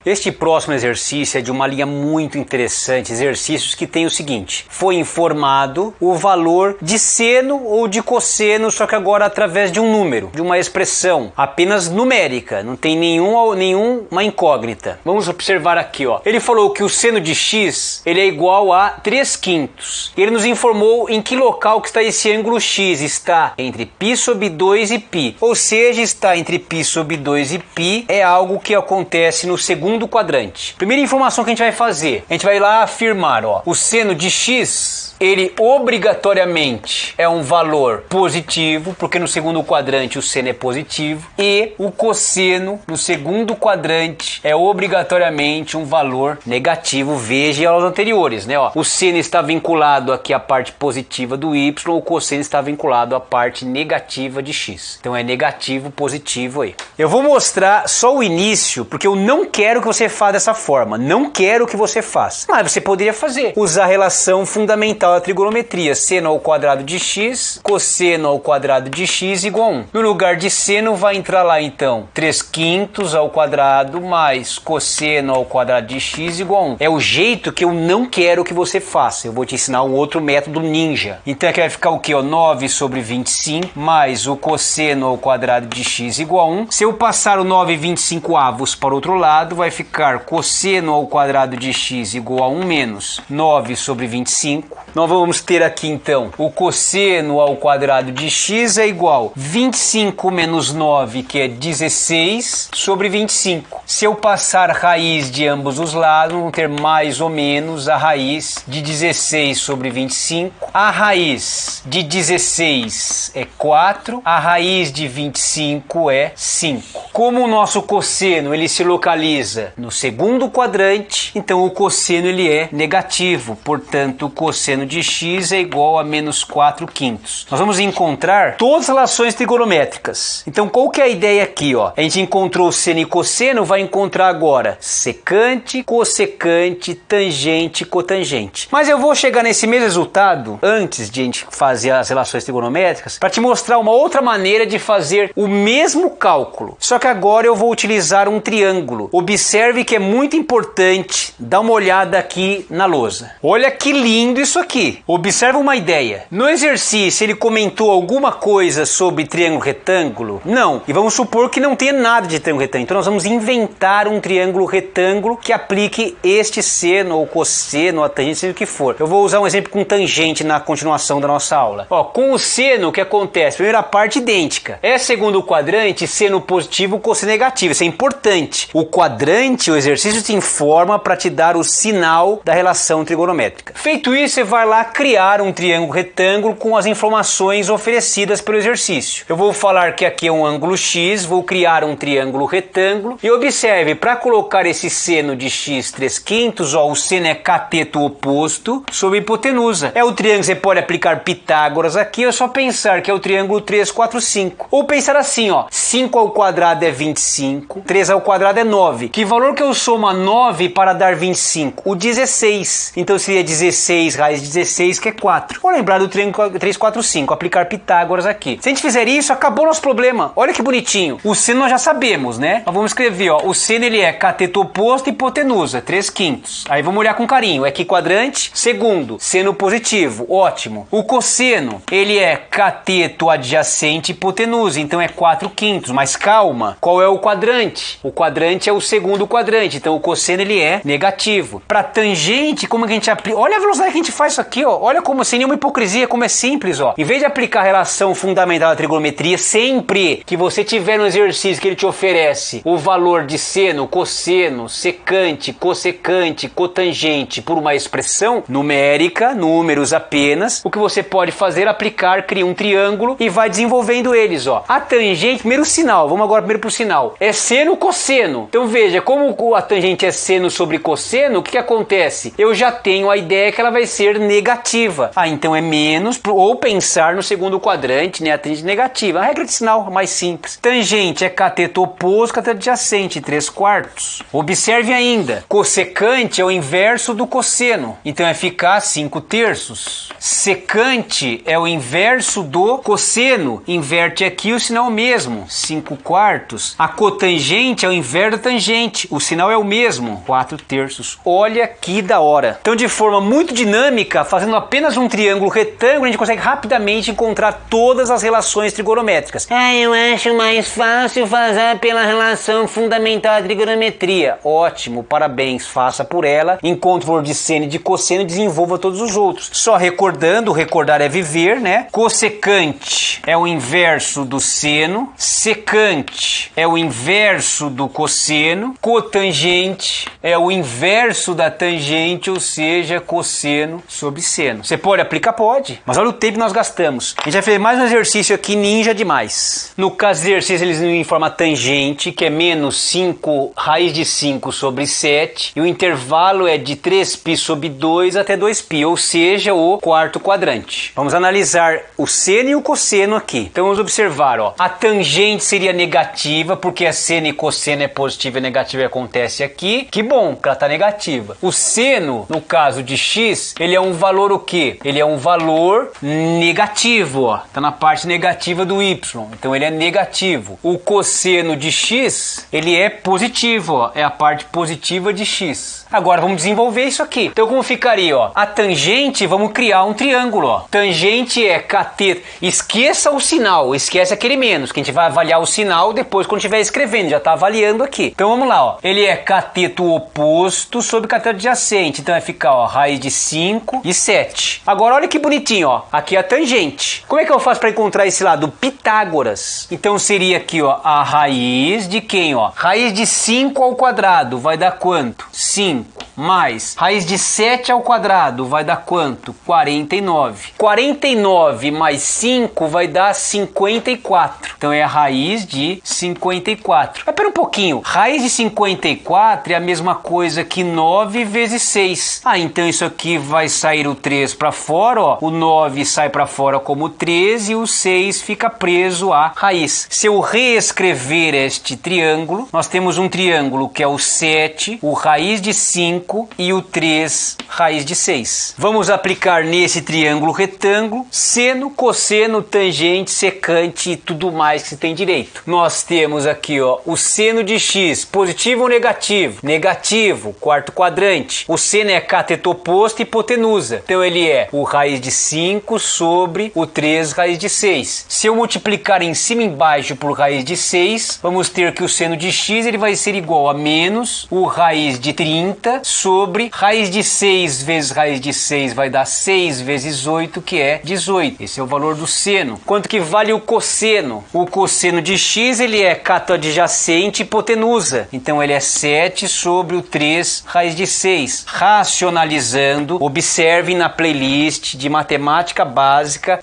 Este próximo exercício é de uma linha muito interessante, exercícios que tem o seguinte: foi informado o valor de seno ou de cosseno, só que agora através de um número, de uma expressão apenas numérica, não tem nenhuma incógnita. Vamos observar aqui, ó. Ele falou que o seno de x ele é igual a 3/5. Ele nos informou em que local que está esse ângulo x, está entre π sobre 2 e π, ou seja, está entre π sobre 2 e π, é algo que acontece no segundo quadrante. Primeira informação que a gente vai fazer, a gente vai lá afirmar, ó, o seno de x ele obrigatoriamente é um valor positivo, porque no segundo quadrante o seno é positivo, e o cosseno no segundo quadrante é obrigatoriamente um valor negativo. Veja aos anteriores, né? Ó, o seno está vinculado aqui à parte positiva do y, o cosseno está vinculado à parte negativa de x. Então é negativo, positivo aí. Eu vou mostrar só o início, porque eu não quero que você faça dessa forma, não quero que você faça, mas você poderia fazer, usar a relação fundamental a trigonometria, seno ao quadrado de x, cosseno ao quadrado de x igual a 1. No lugar de seno vai entrar lá então 3/5 ao quadrado mais cosseno ao quadrado de x igual a 1. É o jeito que eu não quero que você faça. Eu vou te ensinar um outro método ninja. Então aqui vai ficar o que? 9 sobre 25 mais o cosseno ao quadrado de x igual a 1. Se eu passar o 9/25 para o outro lado, vai ficar cosseno ao quadrado de x igual a 1 menos 9 sobre 25. Nós vamos ter aqui então o cosseno ao quadrado de x é igual 25 menos 9, que é 16 sobre 25. Se eu passar raiz de ambos os lados, vamos ter mais ou menos a raiz de 16 sobre 25. A raiz de 16 é 4, a raiz de 25 é 5. Como o nosso cosseno ele se localiza no segundo quadrante, então o cosseno ele é negativo, portanto o cosseno de x é igual a menos 4/5. Nós vamos encontrar todas as relações trigonométricas. Então qual que é a ideia aqui, ó? A gente encontrou seno e cosseno, vai encontrar agora secante, cossecante, tangente, cotangente. Mas eu vou chegar nesse mesmo resultado antes de a gente fazer as relações trigonométricas para te mostrar uma outra maneira de fazer o mesmo cálculo. Só que agora eu vou utilizar um triângulo. Observe que é muito importante. Dá uma olhada aqui na lousa. Olha que lindo isso aqui. Observa uma ideia. No exercício ele comentou alguma coisa sobre triângulo retângulo? Não. E vamos supor que não tenha nada de triângulo retângulo. Então nós vamos inventar um triângulo retângulo que aplique este seno ou cosseno, a tangente, seja o que for. Eu vou usar um exemplo com tangente na continuação da nossa aula. Ó, com o seno o que acontece? Primeira parte idêntica. É segundo quadrante, seno positivo, cosseno negativo. Isso é importante. O quadrante, o exercício te informa para te dar o sinal da relação trigonométrica. Feito isso, você vai lá criar um triângulo retângulo com as informações oferecidas pelo exercício. Eu vou falar que aqui é um ângulo x, vou criar um triângulo retângulo e observe, para colocar esse seno de x 3/5, ó, o seno é cateto oposto sobre hipotenusa. É o triângulo, você pode aplicar Pitágoras aqui, é só pensar que é o triângulo 3, 4, 5. Ou pensar assim, ó, 5 ao quadrado é 25, 3 ao quadrado é 9. Que valor que eu somo a 9 para dar 25? O 16. Então seria 16 raiz de 16, que é 4. Vou lembrar do triângulo 3, 4, 5, aplicar Pitágoras aqui. Se a gente fizer isso, acabou nosso problema. Olha que bonitinho. O seno nós já sabemos, né? Nós vamos escrever, ó, o seno ele é cateto oposto e hipotenusa, 3/5. Aí vamos olhar com carinho. Equiquadrante, segundo, seno positivo, ótimo. O cosseno, ele é cateto adjacente e hipotenusa, então é 4/5. Mas calma, qual é o quadrante? O quadrante é o segundo quadrante, então o cosseno ele é negativo. Para tangente, como que a gente aplica? Olha a velocidade que a gente faz isso aqui, ó. Olha como, sem nenhuma hipocrisia, como é simples, ó. Em vez de aplicar a relação fundamental da trigonometria, sempre que você tiver um exercício que ele te oferece o valor de seno, cosseno, secante, cossecante, cotangente por uma expressão numérica, números apenas, o que você pode fazer é aplicar, cria um triângulo e vai desenvolvendo eles, ó. A tangente, primeiro sinal, vamos agora primeiro pro sinal, é seno, cosseno. Então veja, como a tangente é seno sobre cosseno, o que acontece? Eu já tenho a ideia que ela vai ser negativa. Ah, então é menos, ou pensar no segundo quadrante, né, a tangente negativa. A regra de sinal mais simples. Tangente é cateto oposto, cateto adjacente, 3/4. Observe ainda, cossecante é o inverso do cosseno, então é ficar 5/3. Secante é o inverso do cosseno, inverte aqui o sinal mesmo, 5/4. A cotangente é o inverso da tangente, tangente, o sinal é o mesmo, 4/3. Olha que da hora. Então, de forma muito dinâmica, fazendo apenas um triângulo retângulo, a gente consegue rapidamente encontrar todas as relações trigonométricas. Eu acho mais fácil fazer pela relação fundamental da trigonometria. Ótimo, parabéns, faça por ela, encontre o valor de seno e de cosseno e desenvolva todos os outros. Só recordando, recordar é viver, né? Cossecante é o inverso do seno, secante é o inverso do cosseno, cotangente é o inverso da tangente, ou seja, cosseno sobre seno. Você pode aplicar? Pode, mas olha o tempo que nós gastamos. A gente vai fazer mais um exercício aqui ninja demais. No caso do exercício, eles em forma tangente, que é menos 5 raiz de 5 sobre 7, e o intervalo é de 3π sobre 2 até 2π, ou seja, o quarto quadrante. Vamos analisar o seno e o cosseno aqui. Então vamos observar, ó, a tangente seria negativa, porque a seno e cosseno é positivo e negativo e acontece aqui. Que bom que ela está negativa. O seno, no caso de x, ele é um valor o quê? Ele é um valor negativo, ó. Está na parte negativa do y, então ele é negativo. O cosseno de x, ele é positivo, ó. É a parte positiva de x. Agora vamos desenvolver isso aqui. Então como ficaria, ó? A tangente, vamos criar um triângulo, ó. Tangente é cateto. Esqueça o sinal, esquece aquele menos, que a gente vai avaliar o sinal depois quando estiver escrevendo, já está avaliando aqui. Então vamos lá, ó. Ele é cateto oposto sobre cateto adjacente, então vai ficar, ó, raiz de 5 e 7. Agora olha que bonitinho, ó. Aqui é a tangente. Como é que eu faço para encontrar esse lado? Pitágoras. Então seria aqui, ó, a raiz de quem, ó? Raiz de 5 ao quadrado vai dar quanto? 5. Mais raiz de 7 ao quadrado vai dar quanto? 49. 49 mais 5 vai dar 54. Então é a raiz de 54. Mas pera um pouquinho. Raiz de 54 é a mesma coisa que 9 vezes 6. Então isso aqui vai sair o 3 para fora, ó. O 9 sai para fora como 13 e o 6 fica preso à raiz. Se eu reescrever este triângulo, nós temos um triângulo que é o 7, o raiz de 5 e o 3 raiz de 6. Vamos aplicar nesse triângulo retângulo seno, cosseno, tangente, secante e tudo mais que se tem direito. Nós temos aqui, ó, o seno de x, positivo ou negativo? Negativo, quarto quadrante. O seno é cateto oposto e hipotenusa. Então ele é o raiz de 5 sobre o 3 raiz de 6. Se eu multiplicar em cima e embaixo por raiz de 6, vamos ter que o seno de x ele vai ser igual a menos o raiz de 30 sobre raiz de 6 vezes raiz de 6 vai dar 6 vezes 8, que é 18. Esse é o valor do seno. Quanto que vale o cosseno? O cosseno de x ele é cateto adjacente e hipotenusa. Então ele é 7 sobre o 3 raiz de 6. Racionalizando, observem na playlist de matemática básica,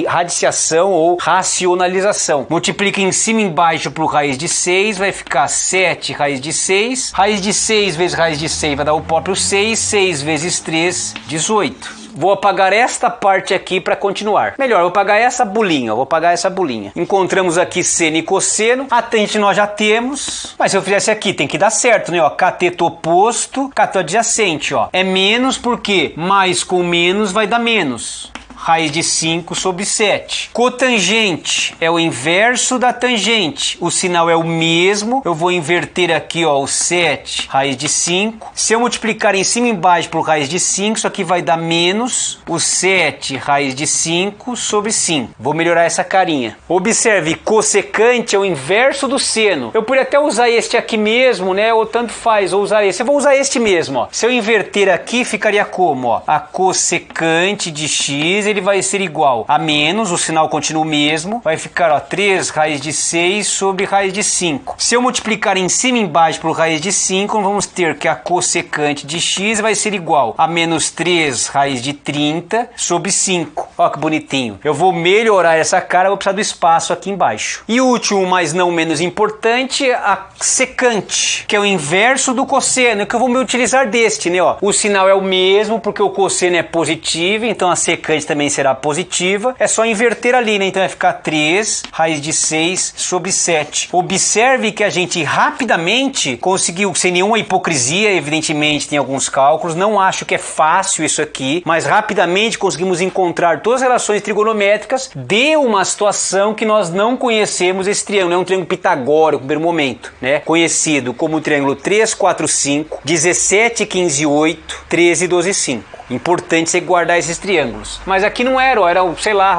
radiciação ou racionalização. Multiplica em cima e embaixo por raiz de 6, vai ficar 7 raiz de 6. Raiz de 6 vezes raiz de 6 vai dar o próprio 6. 6 vezes 3, 18. Vou apagar esta parte aqui para continuar. Melhor, vou apagar essa bolinha, Encontramos aqui seno e cosseno. A tangente nós já temos, mas se eu fizesse aqui, tem que dar certo, né? Ó, cateto oposto, cateto adjacente, ó. É menos porque mais com menos vai dar menos. Raiz de 5 sobre 7. Cotangente é o inverso da tangente. O sinal é o mesmo. Eu vou inverter aqui, ó, o 7 raiz de 5. Se eu multiplicar em cima e embaixo por raiz de 5, isso aqui vai dar menos o 7 raiz de 5 sobre 5. Vou melhorar essa carinha. Observe, cossecante é o inverso do seno. Eu poderia até usar este aqui mesmo, né? Ou tanto faz, ou usar esse. Eu vou usar este mesmo, ó. Se eu inverter aqui, ficaria como, ó? A cossecante de x ele vai ser igual a menos, o sinal continua o mesmo, vai ficar, ó, 3 raiz de 6 sobre raiz de 5. Se eu multiplicar em cima e embaixo por raiz de 5, vamos ter que a cossecante de x vai ser igual a menos 3 raiz de 30 sobre 5. Ó que bonitinho. Eu vou melhorar essa cara, vou precisar do espaço aqui embaixo. E o último, mas não menos importante, a secante, que é o inverso do cosseno, que eu vou me utilizar deste, né, ó. O sinal é o mesmo porque o cosseno é positivo, então a secante também também será positiva. É só inverter ali, né? Então vai ficar 3 raiz de 6 sobre 7. Observe que a gente rapidamente conseguiu, sem nenhuma hipocrisia, evidentemente tem alguns cálculos, não acho que é fácil isso aqui, mas rapidamente conseguimos encontrar todas as relações trigonométricas de uma situação que nós não conhecemos esse triângulo. É um triângulo pitagórico no primeiro momento, né? Conhecido como o triângulo 3, 4, 5, 17, 15, 8, 13, 12, 5. Importante você guardar esses triângulos. Mas aqui não era, sei lá,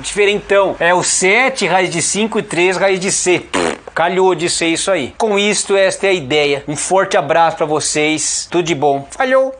diferentão. É o 7 raiz de 5 e 3 raiz de 6. Calhou de ser isso aí. Com isto, esta é a ideia. Um forte abraço para vocês. Tudo de bom. Falhou!